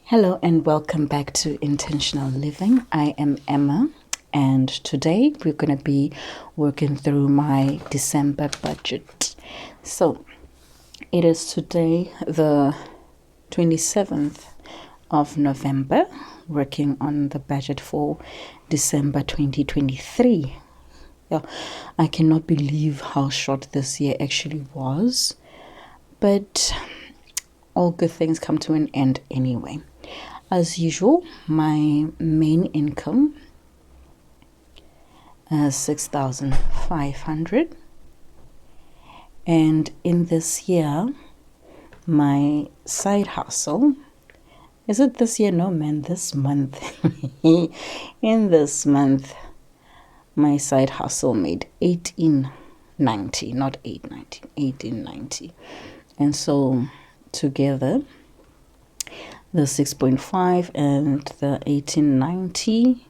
Hello and welcome back to Intentional Living. I am Emma, and today we're going to be working through my December budget. So it is today the 27th of November, working on the budget for December 2023. Yeah, I cannot believe how short this year actually was, but all good things come to an end anyway. As usual, my main income is 6,500, and in this year, my side hustle, is it this year? No, man, this month. In this month, my side hustle made 1890, not 890, 1890. And so together, the 6.5 and the 1890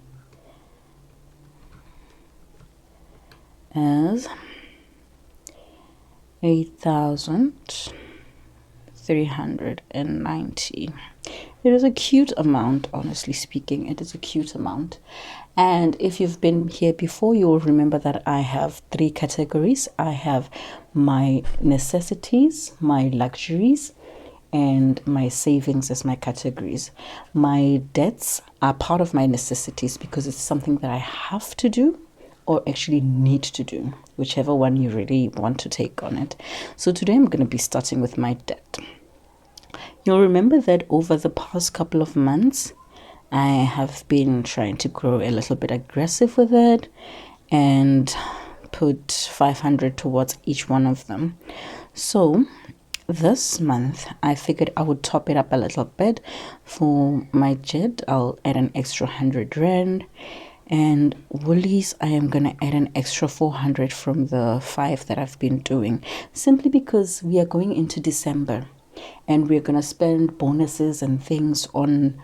is 8,390. It is a cute amount, honestly speaking. It is a cute amount. And if you've been here before, you will remember that I have three categories. I have my necessities, my luxuries, and my savings as my categories. My debts are part of my necessities because it's something that I have to do or actually need to do, whichever one you really want to take on it. So today I'm going to be starting with my debt. You'll remember that over the past couple of months, I have been trying to grow a little bit aggressive with it and put 500 towards each one of them. So this month, I figured I would top it up a little bit. For my jet, I'll add an extra 100 rand. And Woolies, I am going to add an extra 400 from the 5 that I've been doing. Simply because we are going into December. And we're going to spend bonuses and things on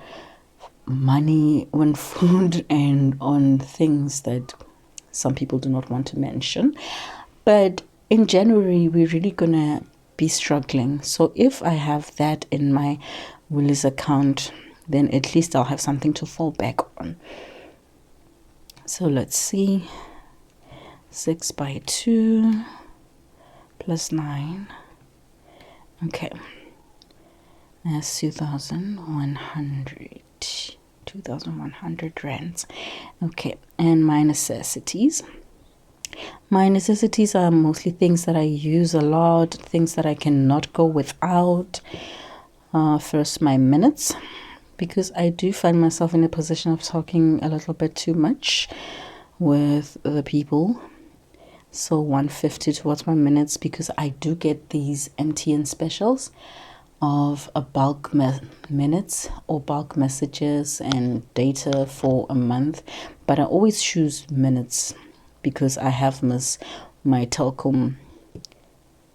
money, on food, and on things that some people do not want to mention. But in January, we're really going to be struggling. So if I have that in my Woolies account, then at least I'll have something to fall back on. So let's see. 6 by 2 plus 9. Okay. That's 2,100. 2,100 rands. Okay. And my necessities. My necessities are mostly things that I use a lot, things that I cannot go without. First, my minutes, because I do find myself in a position of talking a little bit too much with the people. So 150 towards my minutes, because I do get these MTN specials of a bulk minutes or bulk messages and data for a month. But I always choose minutes because I have missed my Telkom,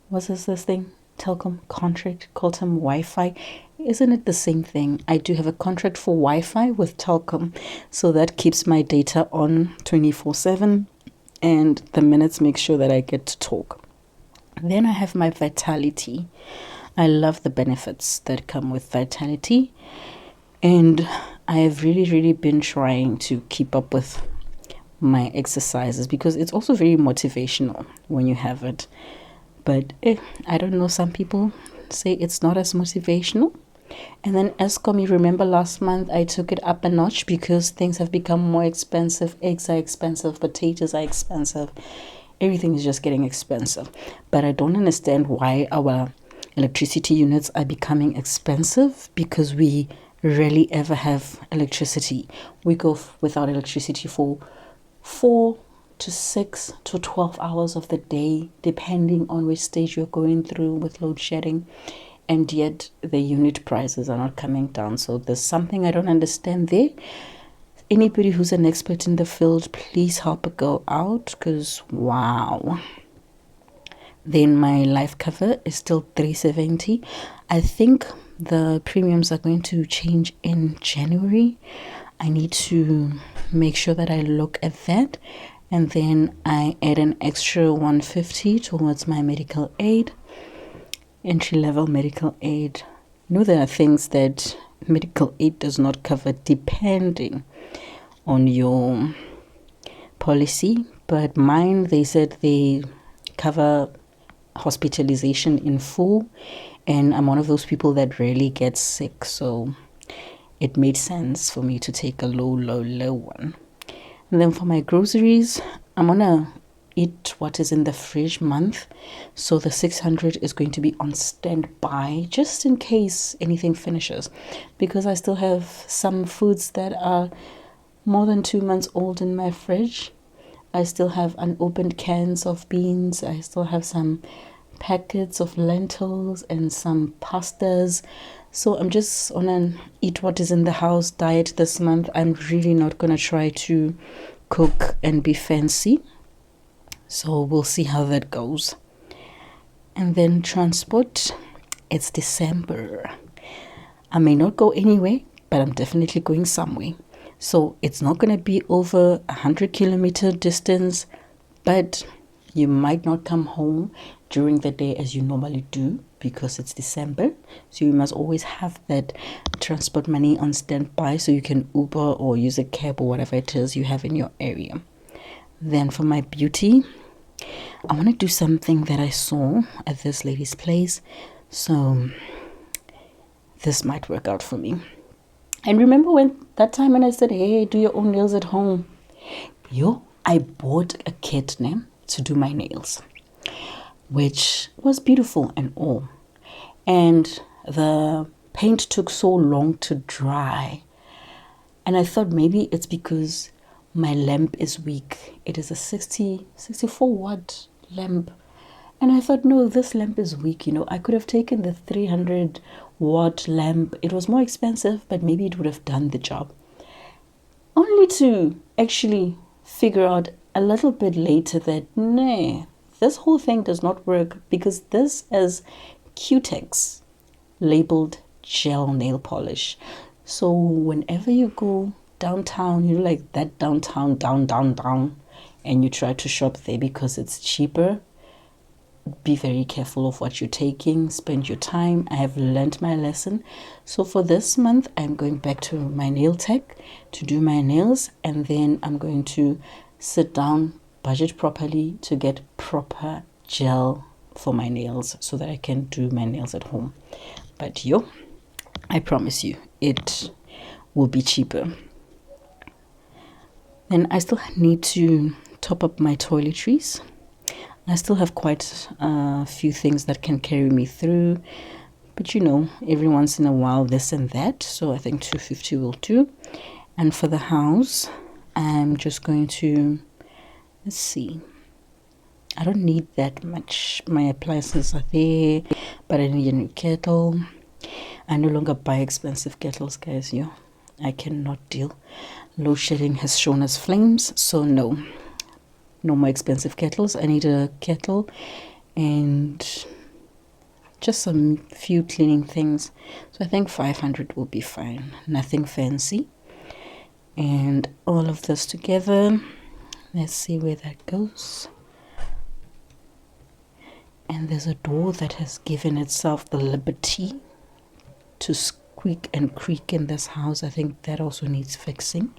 what is this thing? Telkom contract, Telkom Wi-Fi. Isn't it the same thing? I do have a contract for Wi-Fi with Telkom, so that keeps my data on 24/7, and the minutes make sure that I get to talk. Then I have my Vitality. I love the benefits that come with Vitality, and I have really been trying to keep up with my exercises because it's also very motivational when you have it. But I don't know, some people say it's not as motivational. And then Eskom, you remember last month I took it up a notch because things have become more expensive. Eggs are expensive, potatoes are expensive, everything is just getting expensive. But I don't understand why our electricity units are becoming expensive, because we rarely ever have electricity. We go without electricity for 4 to 6 to 12 hours of the day, depending on which stage you're going through with load shedding. And yet the unit prices are not coming down. So there's something I don't understand there. Anybody who's an expert in the field, please help a girl out, because wow. Then my life cover is still 370. I think the premiums are going to change in January. I need to make sure that I look at that. And then I add an extra 150 towards my medical aid, entry-level medical aid. You know, there are things that medical aid does not cover depending on your policy, but mine, they said they cover hospitalization in full, and I'm one of those people that rarely gets sick, so it made sense for me to take a low one. And then for my groceries, I'm gonna eat what is in the fridge month, so the 600 is going to be on standby just in case anything finishes, because I still have some foods that are more than 2 months old in my fridge. I still have unopened cans of beans. I still have some packets of lentils and some pastas. So I'm just on an eat what is in the house diet this month. I'm really not going to try to cook and be fancy. So we'll see how that goes. And then transport, it's December. I may not go anywhere, but I'm definitely going somewhere. So it's not going to be over 100-kilometer distance, but you might not come home during the day as you normally do because it's December. So you must always have that transport money on standby so you can Uber or use a cab or whatever it is you have in your area. Then for my beauty, I want to do something that I saw at this lady's place. So this might work out for me. And remember that time when I said, hey, do your own nails at home? I bought a kit to do my nails, which was beautiful and all. And the paint took so long to dry. And I thought maybe it's because my lamp is weak. It is a 64 watt lamp. And I thought, no, this lamp is weak. I could have taken the 300 watt lamp. It was more expensive, but maybe it would have done the job. Only to actually figure out a little bit later that, nah, this whole thing does not work because this is Cutex labeled gel nail polish. So whenever you go downtown, like that downtown, down, and you try to shop there because it's cheaper, be very careful of what you're taking. Spend your time. I have learned my lesson. So for this month, I'm going back to my nail tech to do my nails, and then I'm going to sit down, budget properly to get proper gel for my nails so that I can do my nails at home. But I promise you, it will be cheaper. Then I still need to top up my toiletries. I still have quite a few things that can carry me through, but every once in a while this and that, so I think 250 will do. And for the house, I'm just going to, let's see, I don't need that much. My appliances are there, but I need a new kettle. I no longer buy expensive kettles, guys. I cannot deal. Load shedding has shown us flames, so no more expensive kettles. I need a kettle and just some few cleaning things. So I think 500 will be fine. Nothing fancy. And all of this together, let's see where that goes. And there's a door that has given itself the liberty to squeak and creak in this house. I think that also needs fixing.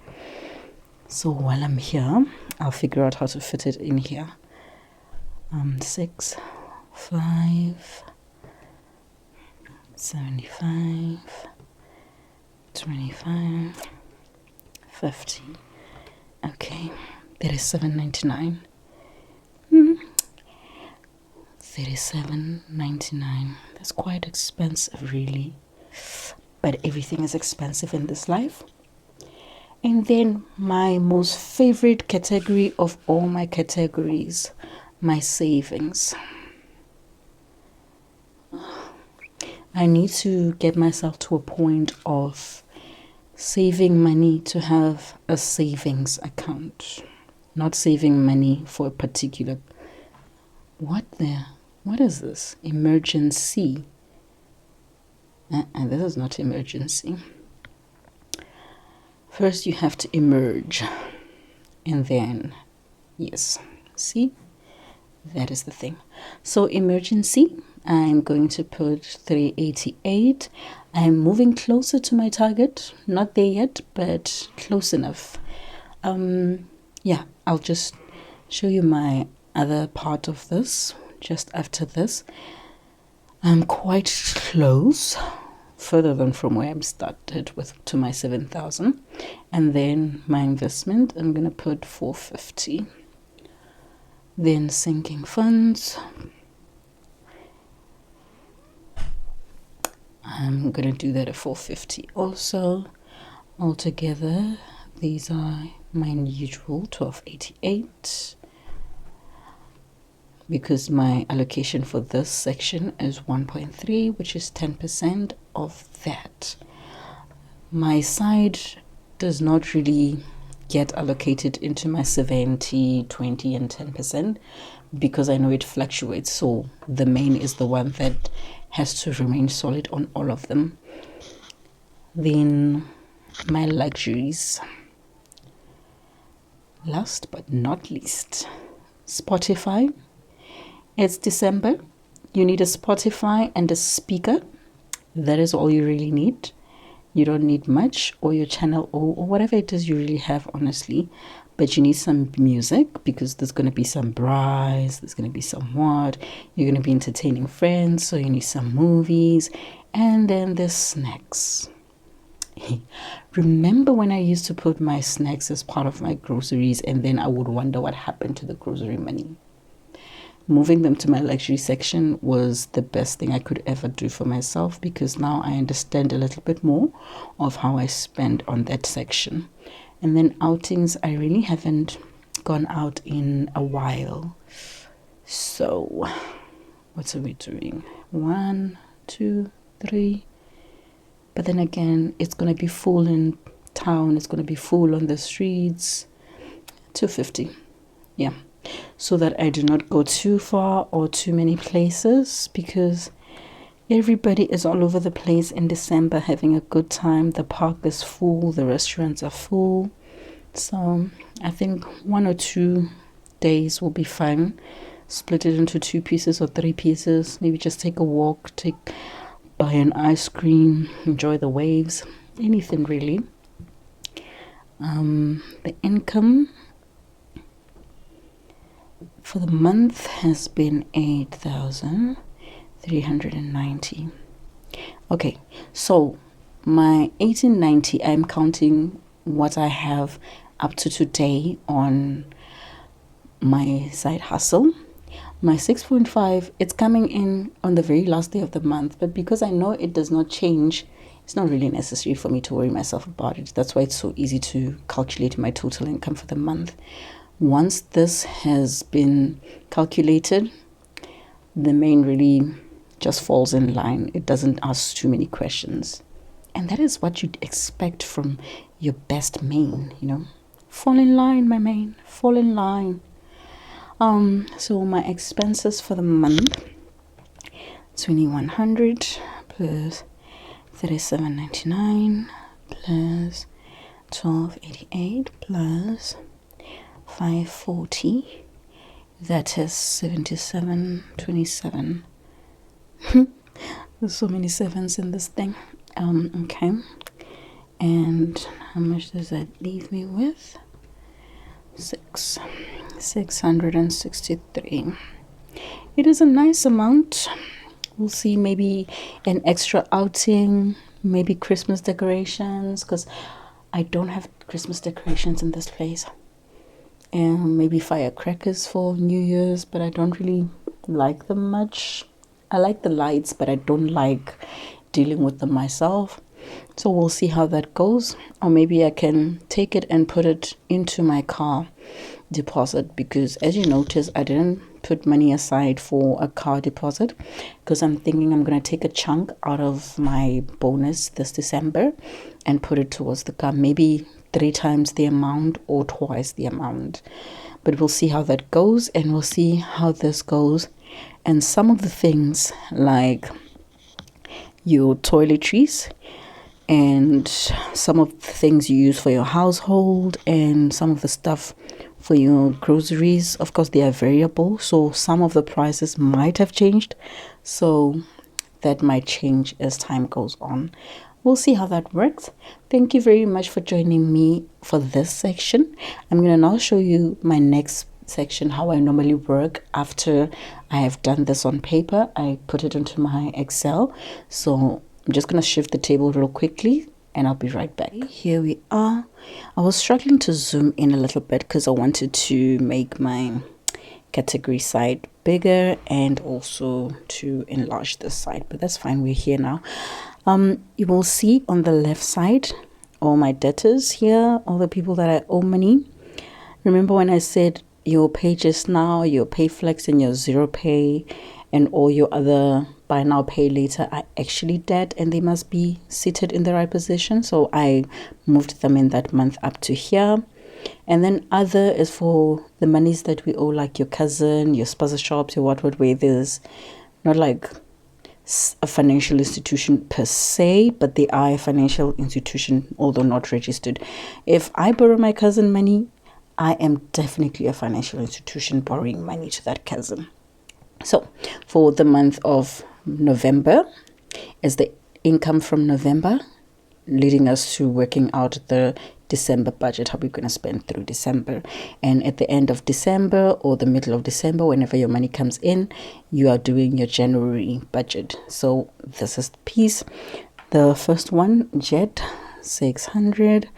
So while I'm here, I'll figure out how to fit it in here. 6, 5, 75, 25, 50. Okay, that is $7.99. $37.99. That's quite expensive, really. But everything is expensive in this life. And then my most favorite category of all my categories, my savings. I need to get myself to a point of saving money to have a savings account, not saving money for a particular. What is this? Emergency. This is not emergency. First, you have to emerge, and then, yes, see, that is the thing. So emergency, I'm going to put 388. I'm moving closer to my target. Not there yet, but close enough. Yeah, I'll just show you my other part of this just after this. I'm quite close, further than from where I'm started with to my 7,000. And then my investment, I'm gonna put 450. Then sinking funds, I'm gonna do that at 450 also. Altogether, these are my usual 1288, because my allocation for this section is 1.3, which is 10% of that. My side does not really get allocated into my 70, 20 and 10% because I know it fluctuates. So the main is the one that has to remain solid on all of them. Then my luxuries. Last but not least, Spotify. It's December. You need a Spotify and a speaker. That is all you really need. You don't need much, or your channel, or whatever it is you really have, honestly. But you need some music because there's going to be some braais, there's going to be some what. You're going to be entertaining friends, so you need some movies. And then there's snacks. Remember when I used to put my snacks as part of my groceries and then I would wonder what happened to the grocery money? Moving them to my luxury section was the best thing I could ever do for myself, because now I understand a little bit more of how I spend on that section. And then outings, I really haven't gone out in a while. So what are we doing? 1, 2, 3. But then again, it's going to be full in town. It's going to be full on the streets. 250. Yeah. So that I do not go too far or too many places, because everybody is all over the place in December having a good time. The park is full. The restaurants are full. So I think 1 or 2 days will be fine. Split it into 2 pieces or 3 pieces. Maybe just take a walk, buy an ice cream, enjoy the waves, anything really. The income for the month has been 8,390. Okay, so my 1890, I'm counting what I have up to today on my side hustle. My 6.5, it's coming in on the very last day of the month, but because I know it does not change, it's not really necessary for me to worry myself about it. That's why it's so easy to calculate my total income for the month. Once this has been calculated, the main really just falls in line. It doesn't ask too many questions. And that is what you'd expect from your best main, Fall in line, my main. Fall in line. So my expenses for the month, 2,100 plus 37.99 plus 12.88 plus 540. That is 77.27. There's so many sevens in this thing. Okay. And how much does that leave me with? 663. It is a nice amount. We'll see, maybe an extra outing, maybe Christmas decorations, because I don't have Christmas decorations in this place. And maybe firecrackers for New Year's, but I don't really like them much. I like the lights, but I don't like dealing with them myself. So we'll see how that goes. Or maybe I can take it and put it into my car deposit, because as you notice, I didn't put money aside for a car deposit, because I'm thinking I'm going to take a chunk out of my bonus this December and put it towards the car, maybe 3 times the amount or twice the amount. But we'll see how that goes, and we'll see how this goes. And some of the things like your toiletries and some of the things you use for your household and some of the stuff for your groceries, of course they are variable, so some of the prices might have changed. So that might change as time goes on. We'll see how that works. Thank you very much for joining me for this section. I'm going to now show you my next section, how I normally work after I have done this on paper. I put it into my Excel. So I'm just going to shift the table real quickly and I'll be right back. Here we are. I was struggling to zoom in a little bit because I wanted to make my category side bigger and also to enlarge this side, but that's fine. We're here now. You will see on the left side all my debtors here, all the people that I owe money. Remember when I said your pages now, your PayFlex and your Zero Pay and all your other buy now pay later are actually dead and they must be seated in the right position. So I moved them in that month up to here. And then other is for the monies that we owe, like your cousin, your spaza shops, your what, where there's not like a financial institution per se, but they are a financial institution, although not registered. If I borrow my cousin money, I am definitely a financial institution borrowing money to that cousin. So for the month of November is the income from November, leading us to working out the December budget, how we're going to spend through December. And at the end of December or the middle of December, whenever your money comes in, you are doing your January budget. So this is the piece. The first one, Jet 600.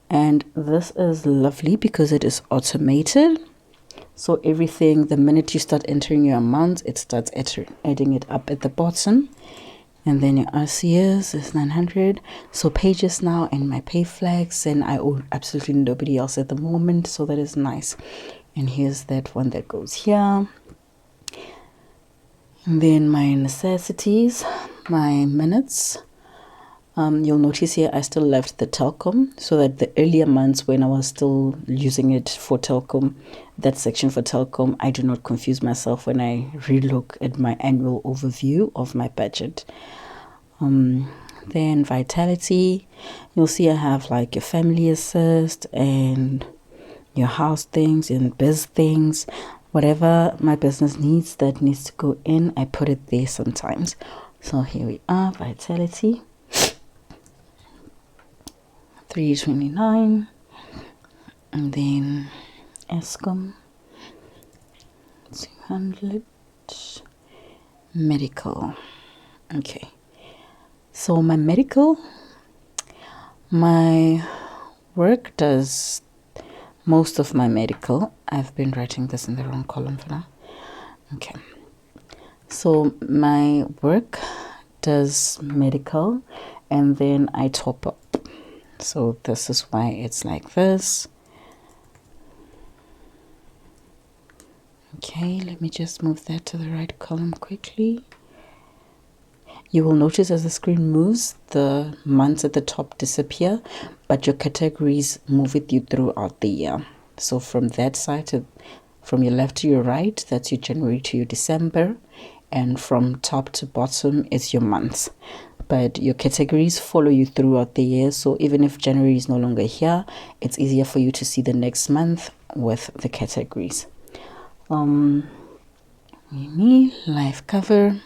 And this is lovely because it is automated. So everything, the minute you start entering your amounts, it starts adding it up at the bottom. And then your RCS is 900. So pages now and my PayFlex, and I owe absolutely nobody else at the moment. So that is nice. And here's that one that goes here. And then my necessities, my minutes. You'll notice here I still left the Telkom, so that the earlier months when I was still using it for Telkom, that section for Telkom, I do not confuse myself when I relook at my annual overview of my budget. Then Vitality, you'll see I have like your family assist and your house things and biz things. Whatever my business needs that needs to go in, I put it there sometimes. So here we are, Vitality. 329, and then Eskom 200, medical. Okay, so my medical, my work does most of my medical. I've been writing this in the wrong column for now. Okay, so my work does medical and then I top up. So this is why it's like this. Okay, let me just move that to the right column quickly. You will notice as the screen moves, the months at the top disappear, but your categories move with you throughout the year. So from that side, from your left to your right, that's your January to your December, and from top to bottom is your months. But your categories follow you throughout the year. So even if January is no longer here, it's easier for you to see the next month with the categories. Life cover.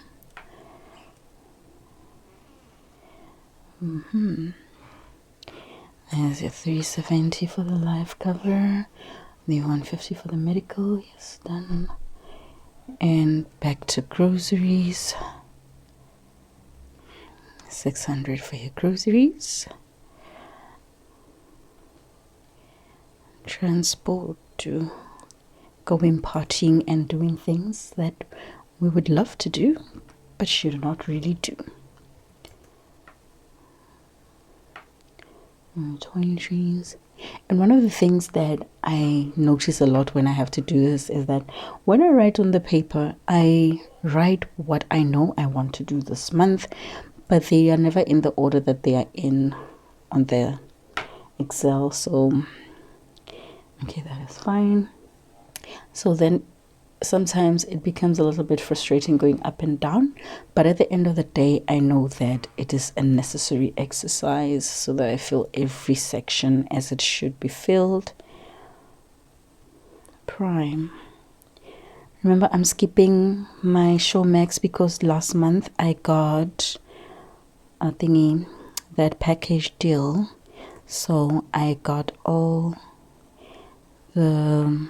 There's your 370 for the life cover, the 150 for the medical. Yes, done. And back to groceries. 600 for your groceries. Transport to going partying and doing things that we would love to do but should not really do. Toiletries. And one of the things that I notice a lot when I have to do this is that when I write on the paper, I write what I know I want to do this month, but they are never in the order that they are in on the Excel. So okay, that is fine. So then sometimes it becomes a little bit frustrating going up and down, but at the end of the day, I know that it is a necessary exercise so that I fill every section as it should be filled. Prime. Remember, I'm skipping my Showmax because last month I got a thingy, that package deal. So I got all the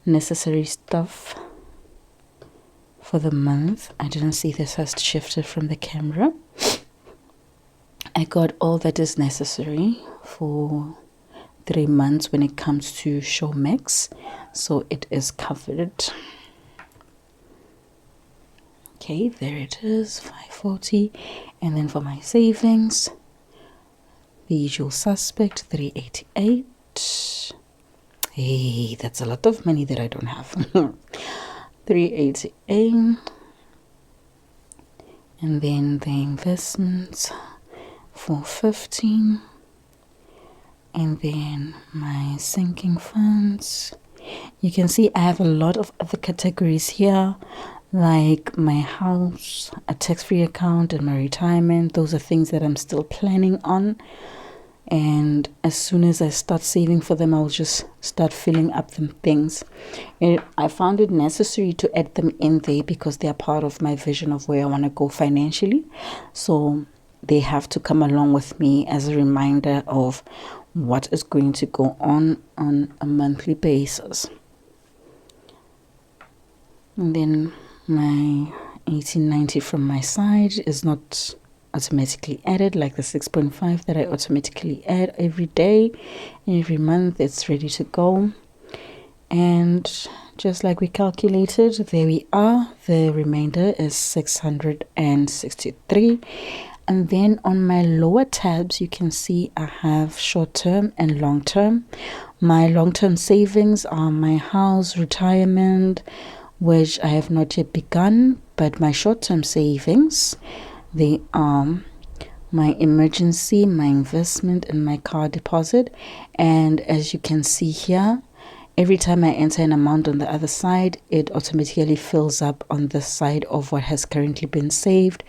necessary stuff for the month. I didn't see this has shifted from the camera. I got all that is necessary for 3 months when it comes to Showmax, so it is covered. Okay, there it is, 540. And then for my savings, The Usual Suspect, 388. Hey, that's a lot of money that I don't have. 388. And then the investments, 415. And then my sinking funds. You can see I have a lot of other categories here, like my house, a tax-free account, and my retirement. Those are things that I'm still planning on. And as soon as I start saving for them, I'll just start filling up them things. And I found it necessary to add them in there because they are part of my vision of where I want to go financially. So they have to come along with me as a reminder of what is going to go on a monthly basis. And then my 1890 from my side is not automatically added, like the 6.5 that I automatically add every day and every month. It's ready to go. And just like we calculated, there we are. The remainder is 663. And then on my lower tabs, you can see I have short-term and long-term. My long-term savings are my house, retirement, which I have not yet begun. But my short-term savings, they are my emergency, my investment, and my car deposit. And as you can see here, every time I enter an amount on the other side, it automatically fills up on the side of what has currently been saved,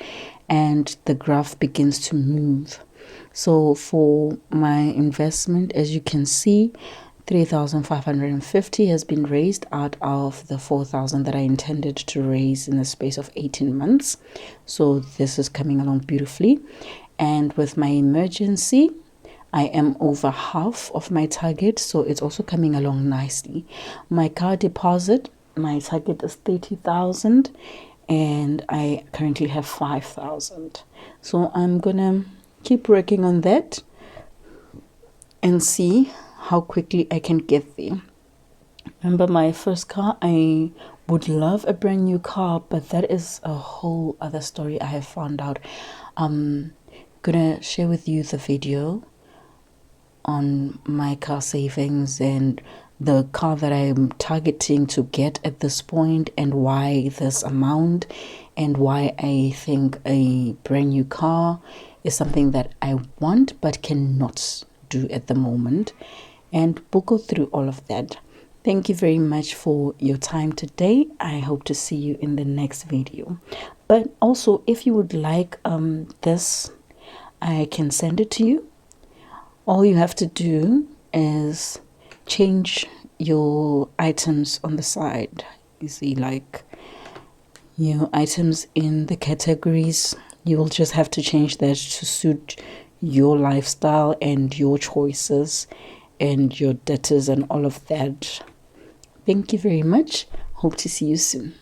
and the graph begins to move. So for my investment, as you can see, 3,550 has been raised out of the 4,000 that I intended to raise in the space of 18 months. So this is coming along beautifully. And with my emergency, I am over half of my target, so it's also coming along nicely. My car deposit, my target is 30,000 and I currently have 5,000. So I'm gonna keep working on that and see how quickly I can get there. Remember my first car, I would love a brand new car, but that is a whole other story I have found out. I'm gonna share with you the video on my car savings and the car that I'm targeting to get at this point, and why this amount, and why I think a brand new car is something that I want but cannot do at the moment. And we'll go through all of that. Thank you very much for your time today. I hope to see you in the next video. But also, if you would like this, I can send it to you. All you have to do is change your items on the side. You see, like your items in the categories, you will just have to change that to suit your lifestyle and your choices and your debtors and all of that. Thank you very much. Hope to see you soon.